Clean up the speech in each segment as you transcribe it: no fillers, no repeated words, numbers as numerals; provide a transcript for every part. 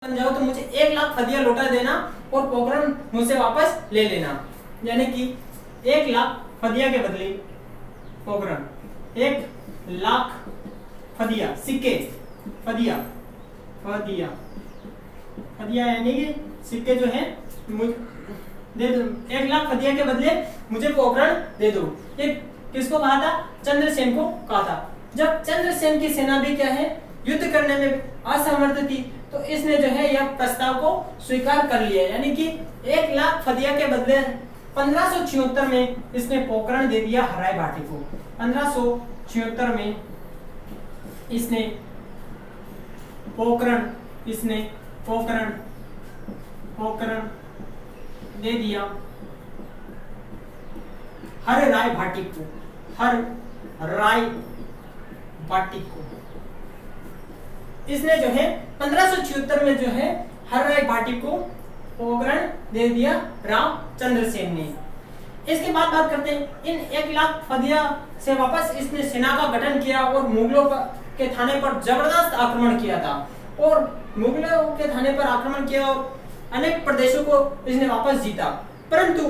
बन जाओ तो मुझे 1,00,000 फदिया लौटा देना और पोखरण मुझसे वापस ले लेना। यानी कि 1,00,000 फदिया के बदले पोखरण 1,00,000 फदिया सिक्के फदिया फदिया फदिया यानी कि सिक्के जो है मुझे दे दो। 1,00,000 फदिया के बदले मुझे पोखरण दे दो। ये किसको कहा था? चंद्रसेन को कहा था। जब चंद्रसेन की सेना भी क्या है युद्ध करने में असमर्थ थी तो इसने जो है यह प्रस्ताव को स्वीकार कर लिया। यानी कि 1,00,000 फदिया के बदले 1576 में इसने पोखरण दे दिया हराय भाटी को। 1576 में इसने पोखरण दे दिया हर राय भाटी को। इसने जो है 1576 में जो है हर राय भाटी को पोखरण दे दिया रामचंद्र सेन ने। इसके बाद बात करते हैं इन 1,00,000 फदिया से वापस इसने सेना का गठन किया और मुगलों के थाने पर जबरदस्त आक्रमण किया था और मुगलों के थाने पर आक्रमण किया और अनेक प्रदेशों को इसने वापस जीता। परंतु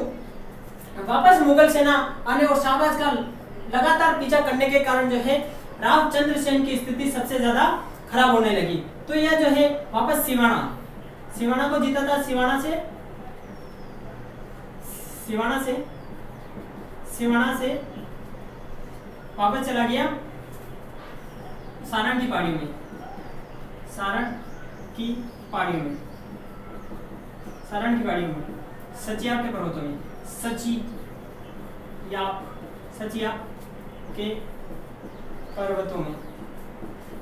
वापस मुगल सेना आने और शाहबाज का लगातार पीछा करने के कारण जो है रामचंद्र सेन की स्थिति सबसे ज्यादा खराब होने लगी। तो यह जो है वापस सिवाना को जीता था। सिवाना से वापस चला गया सारण की पहाड़ियों में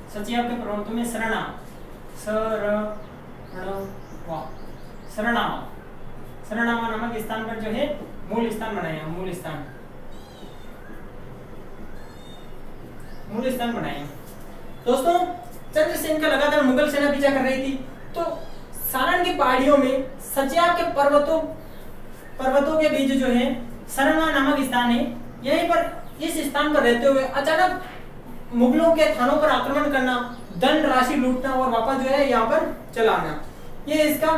सचियाप के पर्वतों में शरणावा नामक स्थान पर जो है मूल स्थान बनाया। दोस्तों चंद्रसेन का लगातार मुगल सेना पीछा कर रही थी तो सारण की पहाड़ियों में सचियाप के पर्वतों के बीच जो है शरणवा नामक स्थान है। यहीं पर इस स्थान पर रहते हुए अचानक मुगलों के थानों पर आक्रमण करना, दंड राशि लूटना और वापस जो है यहाँ पर चला आना, ये इसका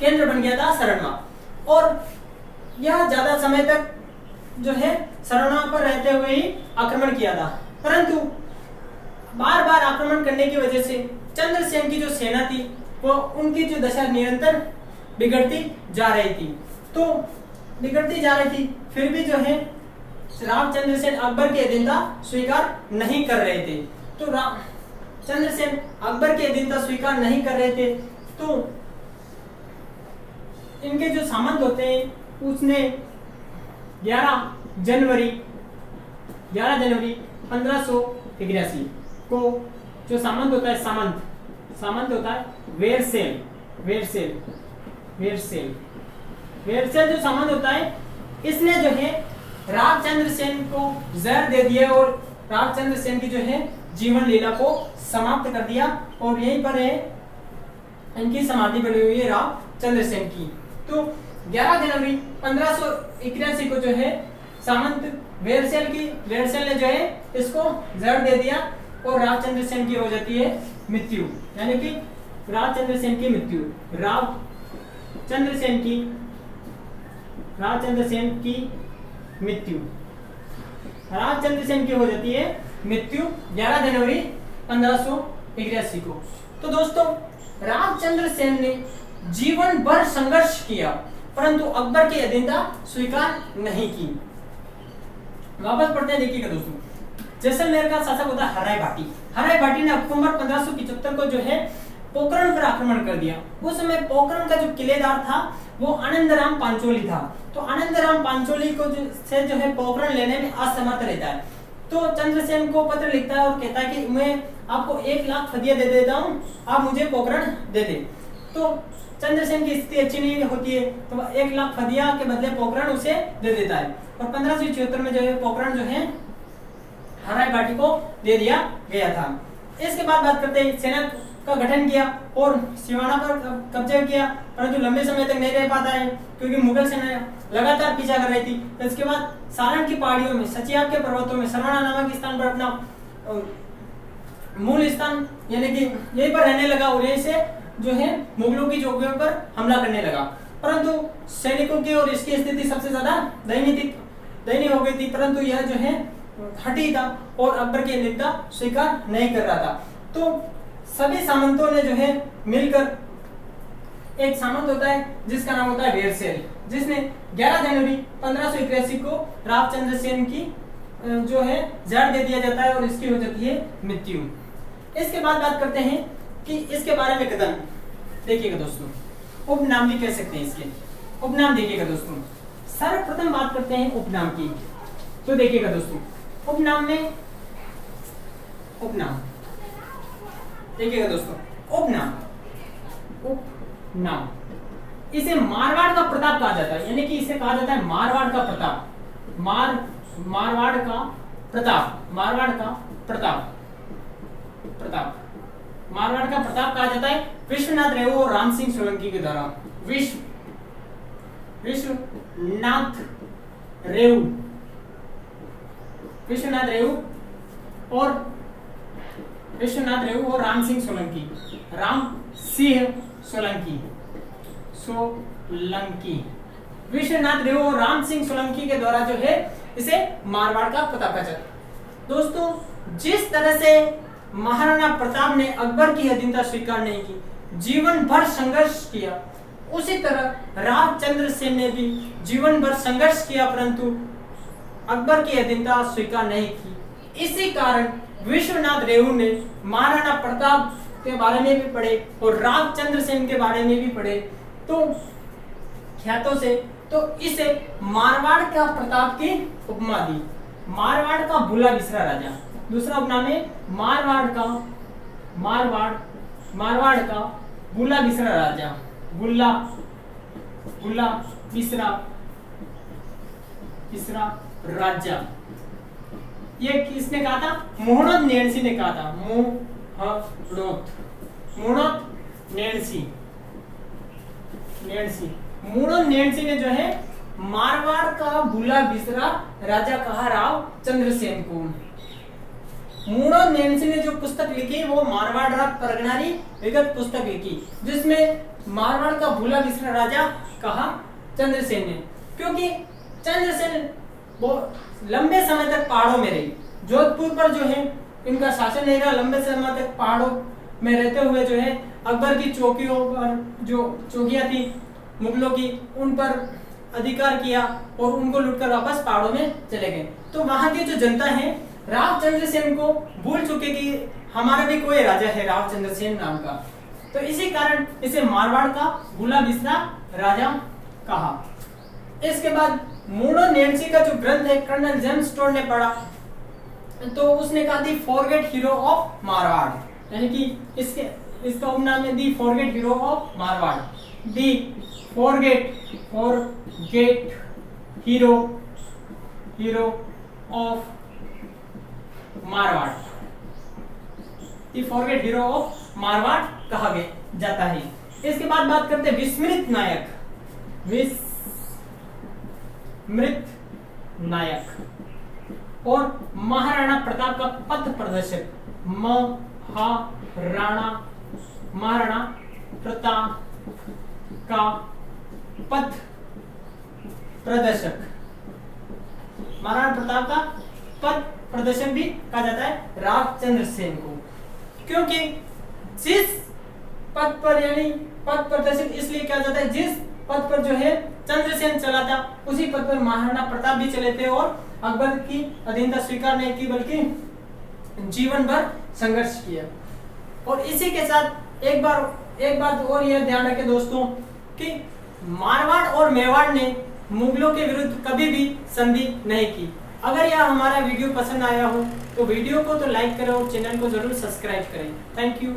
केंद्र बन गया था शरणवा। और यह ज्यादा समय तक जो है शरणवा पर रहते हुए ही आक्रमण किया था। परंतु बार बार आक्रमण करने की वजह से चंद्रसेन की जो सेना थी वो उनकी जो दशा निरंतर बिगड़ती जा रही थी। फिर भी जो है रामचंद्र सेन अकबर की अधीनता स्वीकार नहीं कर रहे थे। तो चंद्रसेन अकबर की अधीनता स्वीकार नहीं कर रहे थे तो इनके जो सामंत होते हैं उसने 11 जनवरी 1581 को जो सामंत होता है वेरसेल जो सामंत होता है इसने जो है रामचंद्र सेन को जहर दे दिया और रामचंद्र सेन की जो है जीवन लीला को समाप्त कर दिया। और यहीं पर है इनकी समाधि बनी हुई है रामचंद्र सेन की। तो 11 जनवरी 1581 को जो है सामंत वेरसेल ने जो है इसको जहर दे दिया और रामचंद्र सेन की हो जाती है मृत्यु। यानी कि रामचंद्र सेन की हो जाती है मृत्यु 11 जनवरी 1581 को। तो दोस्तों रामचंद्र सेन ने जीवन भर संघर्ष किया परंतु अकबर की अधीनता स्वीकार नहीं की। वापस पढ़ते हैं, देखिएगा दोस्तों। जैसलमेर का शासक होता है हराय भाटी ने अक्टूबर 1575 को जो है पोखरण पर आक्रमण कर दिया। उस समय पोखरण का जो किलेदार था वो आनंदराम पांचोली था। तो आनंदराम पांचोली को जो है पोखरण लेने में असमर्थ रहता है। तो चंद्रसेन को पत्र लिखता है और कहता है कि मैं आपको 1,00,000 फदिया दे देता हूँ, आप मुझे पोखरण दे दे। तो चंद्रसेन की स्थिति अच्छी नहीं होती है तो 1,00,000 फदिया के बदले पोखरण उसे दे देता है और 1576 में जो है पोखरण जो है हराय भाटी को दे दिया गया था। इसके बाद बात करते हैं सेना का गठन किया और सिवाना पर कब्जा किया परंतु लंबे समय तक नहीं रह पाता है क्योंकि मुगल सेना लगातार पीछा कर रही थी। इसके बाद सारण की पहाड़ियों में सचियाप के पर्वतों में शरवणा नामक स्थान पर अपना मूल स्थान यानी कि यहीं पर रहने लगा और यहीं से जो है मुगलों की चौकियों पर हमला करने लगा, परंतु सैनिकों की और इसकी स्थिति सबसे ज्यादा दयनीय हो गई थी, परंतु यह जो है हठी था और अकबर की निंदा स्वीकार नहीं कर रहा था। तो सभी सामंतों ने जो है मिलकर, एक सामंत होता है जिसका नाम होता है वेरसेल, जिसने 11 जनवरी 1581 को रावचंद्र सेन की जो है जड़ दे दिया जाता है और इसकी हो जाती है मृत्यु। इसके बाद बात करते हैं कि इसके बारे में कथन देखिएगा दोस्तों, उपनाम भी कह सकते हैं इसके, उपनाम देखिएगा दोस्तों। सर्वप्रथम बात करते हैं उपनाम की, तो देखिएगा दोस्तों उपनाम में, उपनाम देखिएगा दोस्तों, उपनाम इसे मारवाड़ का प्रताप कहा जाता है, यानी कि इसे कहा जाता है मारवाड़ का प्रताप, मारवाड़ का प्रताप, मारवाड़ का प्रताप कहा जाता है विश्वनाथ रेऊ और राम सिंह सोलंकी के द्वारा। विश्वनाथ रेऊ और राम सिंह सोलंकी, विश्वनाथ रेऊ और राम सिंह सोलंकी के द्वारा जो है इसे मारवाड़ का प्रताप कहा जाता है। दोस्तों जिस तरह से महाराणा प्रताप ने अकबर की अधीनता स्वीकार नहीं की, जीवन भर संघर्ष किया, उसी तरह रावचंद्र सेन ने भी जीवन भर संघर्ष किया, परंतु अकबर की अधीनता स्वीकार नहीं की। इसी कारण विश्वनाथ रेऊ ने महाराणा प्रताप के बारे में भी पढ़े और रावचंद्र सेन के बारे में भी पढ़े, तो ख्यातों से, तो इसे मारवाड़ का प्रताप की उपमा दी, मारवाड़ का भूला बिसरा राजा। दूसरा उपनाम है मारवाड़ का भूला बिसरा राजा, भूला बिसरा राजा। ये किसने कहा था? मोहनोद नेणसी ने कहा था, मोहनोद नेणसी ने जो है मारवाड़ का भूला बिसरा राजा कहा रावचंद्र सेन को। मोहनोद नेणसी ने जो पुस्तक लिखी वो मारवाड़ परगनारी विगत पुस्तक लिखी, जिसमें मारवाड़ का भूला बिसरा राजा कहा चंद्रसेन ने, क्योंकि चंद्रसेन बहुत लंबे समय तक पहाड़ों में रही। जोधपुर पर जो है इनका शासन नहीं रहा, लंबे समय तक पहाड़ों में रहते हुए जो है अकबर की चौकियों पर, जो चौकियां थी मुगलों की, उन पर अधिकार किया और उनको लूटकर वापस पहाड़ों में चले गए। तो वहां की जो जनता है रावचंद्र सेन को भूल चुके कि हमारा भी कोई राजा है रावचंद्र सेन नाम का, तो इसी कारण इसे मारवाड़ का भूला बिसरा राजा कहा। इसके बाद मोहनोद नेणसी का जो ग्रंथ है कर्नल जेम्स स्टोर ने पढ़ा, तो उसने कहा the forget hero of Marwar, यानी कि इसका उपनाम है the forget hero of Marwar, the forget hero of Marwar, the forget hero of Marwar कहा गया जाता है। इसके बाद बात करते हैं विस्मृत नायक और महाराणा प्रताप का पथ प्रदर्शक, महाराणा प्रताप का पथ प्रदर्शक, महाराणा प्रताप का पथ प्रदर्शक भी कहा जाता है रावचंद्र सेन को, क्योंकि जिस पथ पर, यानी पथ प्रदर्शक इसलिए कहा जाता है जिस पथ पर जो है चंद्रसेन चला था उसी पथ पर महाराणा प्रताप भी चले थे और अकबर की अधीनता स्वीकार नहीं की बल्कि जीवन भर संघर्ष किया। और इसी के साथ एक बात और यह ध्यान रखें दोस्तों कि मारवाड़ और मेवाड़ ने मुगलों के विरुद्ध कभी भी संधि नहीं की। अगर यह हमारा वीडियो पसंद आया हो तो वीडियो को तो लाइक करें और चैनल को जरूर सब्सक्राइब करें। Thank you.